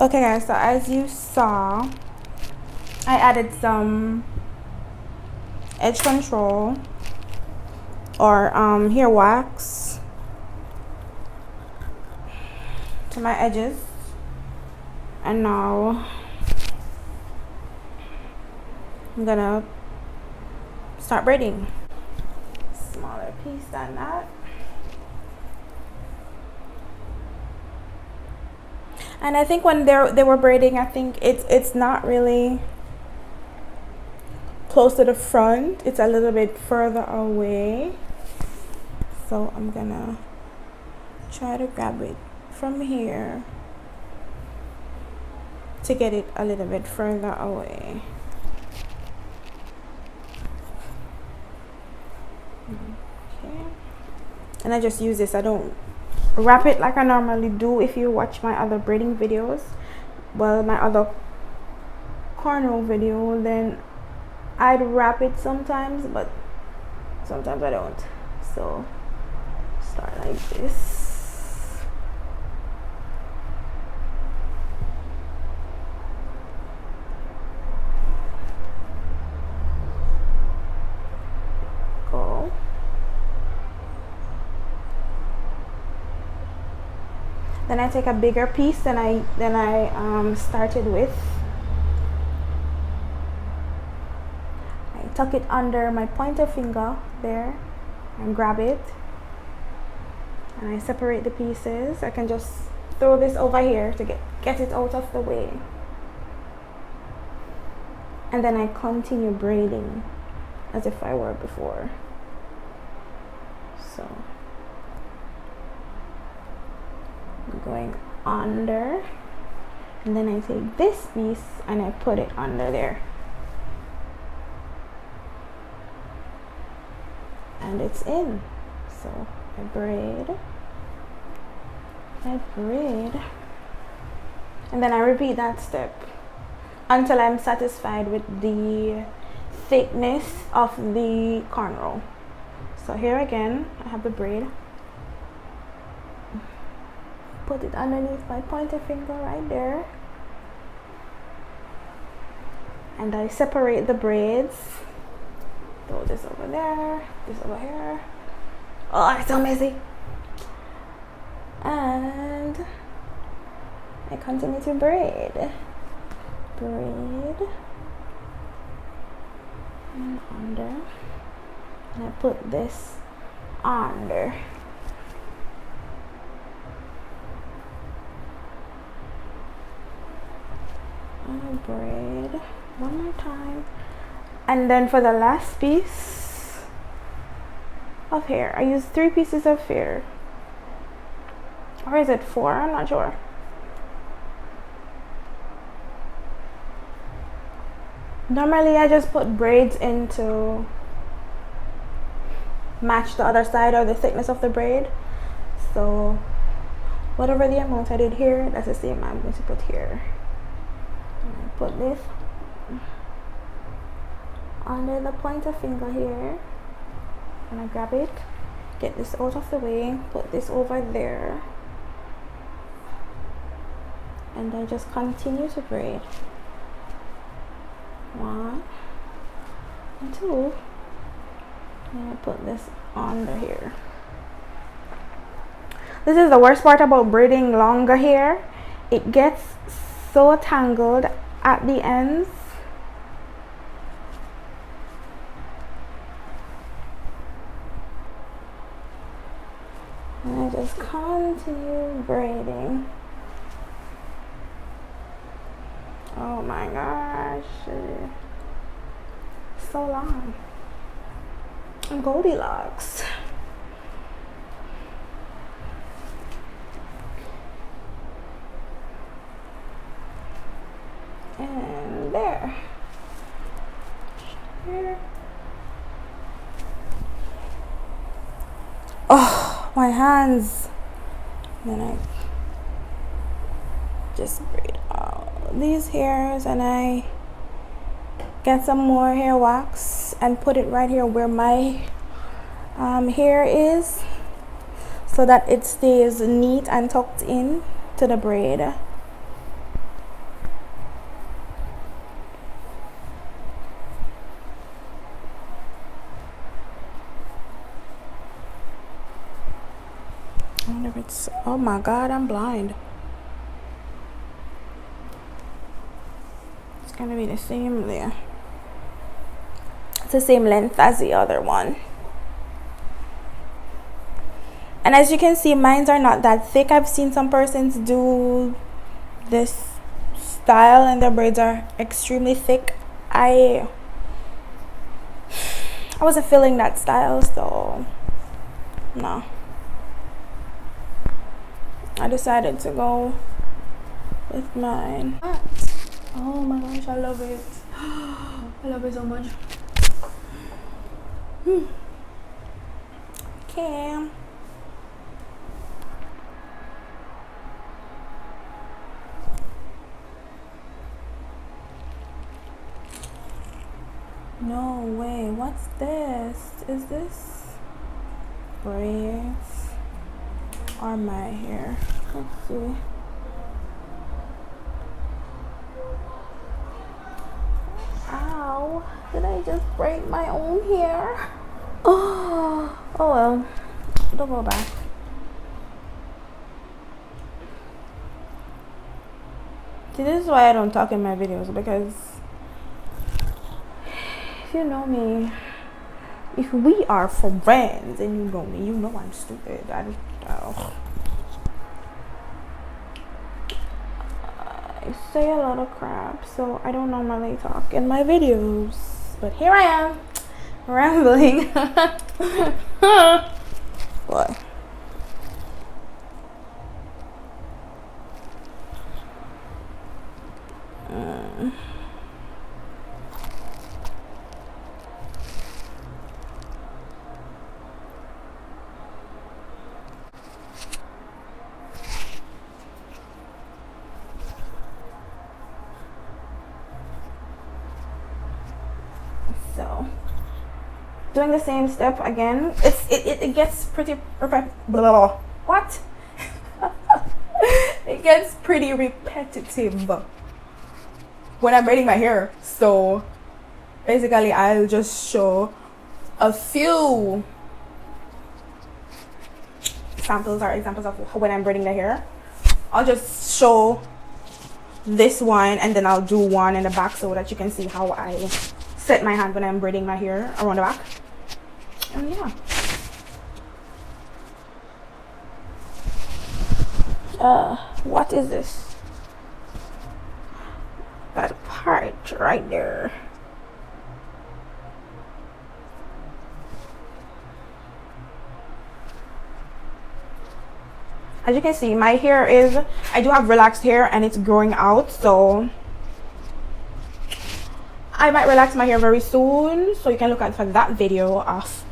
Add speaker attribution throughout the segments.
Speaker 1: Okay guys, so as you saw, I added some edge control or hair wax to my edges, and now I'm gonna start braiding. Smaller piece than that. And I think when they were braiding, I think it's not really close to the front, it's a little bit further away. So I'm gonna try to grab it from here to get it a little bit further away. Okay. And I just use this, I don't wrap it like I normally do. If you watch my other braiding videos, well, my other cornrow video, then I'd wrap it sometimes, but sometimes I don't. So start like this. Go. Then I take a bigger piece than I started with. I tuck it under my pointer finger there and grab it, and I separate the pieces. I can just throw this over here to get it out of the way, and then I continue braiding as if I were before. So I'm going under, and then I take this piece and I put it under there, and it's in. So I braid, and then I repeat that step until I'm satisfied with the thickness of the cornrow. So here again, I have the braid, put it underneath my pointer finger right there, and I separate the braids. Throw this over there, this over here. Oh, it's so messy. And I continue to braid, and under, and I put this under. And I braid one more time, and then for the last piece of hair, I use 3 pieces of hair, or is it 4? I'm not sure. Normally I just put braids in to match the other side or the thickness of the braid. So whatever the amount I did here, that's the same I'm going to put here. And I put this under the pointer finger here, and I grab it, get this out of the way, put this over there, and I just continue to braid. 1 and 2, and I put this under here. This is the worst part about braiding longer hair. It gets so tangled at the ends. And I just continue braiding. Oh my gosh, so long. Goldilocks. And there. Here. Oh, my hands. And then I just braid out these hairs, and I get some more hair wax and put it right here where my hair is, so that it stays neat and tucked in to the braid. Oh my god, I'm blind. It's gonna be the same there. It's the same length as the other one. And as you can see, mines are not that thick. I've seen some persons do this style and their braids are extremely thick. I wasn't feeling that style, so no. I decided to go with mine. Oh my gosh, I love it. I love it so much. Okay. No way, what's this? Is this braids or my hair? Let's see. Ow, did I just break my own hair? Oh well, it'll go back. See, this is why I don't talk in my videos, because if you know me, if we are friends and you know me, you know I'm stupid. I say a lot of crap, so I don't normally talk in my videos, but here I am rambling. What? So doing the same step again. It gets pretty what? It gets pretty repetitive when I'm braiding my hair. So basically I'll just show a few samples or examples of when I'm braiding the hair. I'll just show this one and then I'll do one in the back so that you can see how I set my hand when I'm braiding my hair around the back. And yeah. What is this? That part right there. As you can see, my hair is, I do have relaxed hair and it's growing out, so I might relax my hair very soon, so you can look out for that video of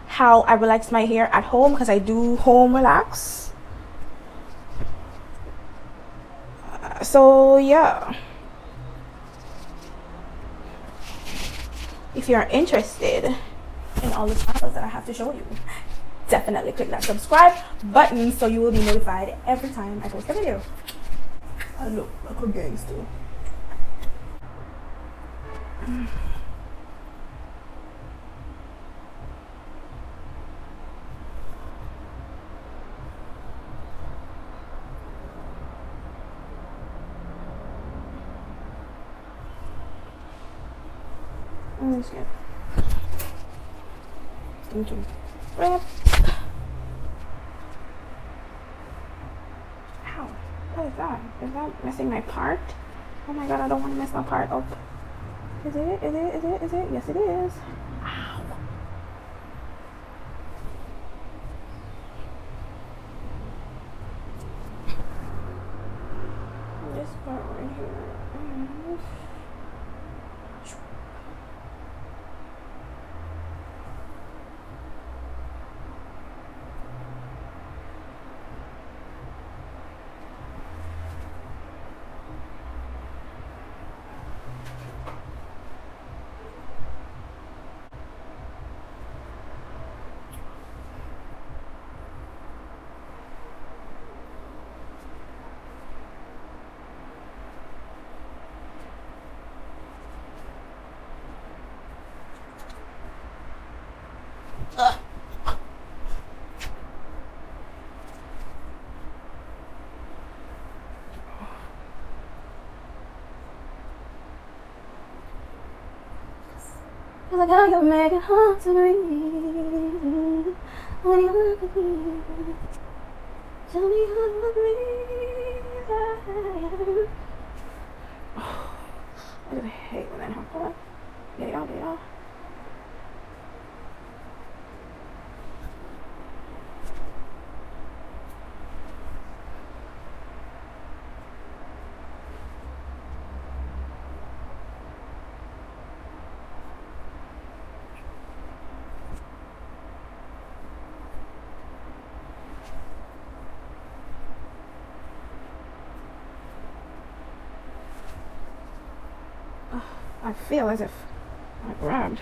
Speaker 1: how I relax my hair at home, because I do home relax. So yeah, if you're interested in all the styles that I have to show you, definitely click that subscribe button so you will be notified every time I post a video. I look like a gangster. Let's get into wrap. Ow, what is that? Is that messing my part? Oh my god, I don't want to mess my part up. Is it? Is it? Is it? Is it? Yes, it is. Ow. This part right here. like how you make it hard to breathe when you look at me. Tell me how to breathe. I just hate when that happens. Yeah. I feel as if I grabbed.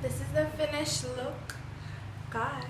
Speaker 1: This is the finished look, guys.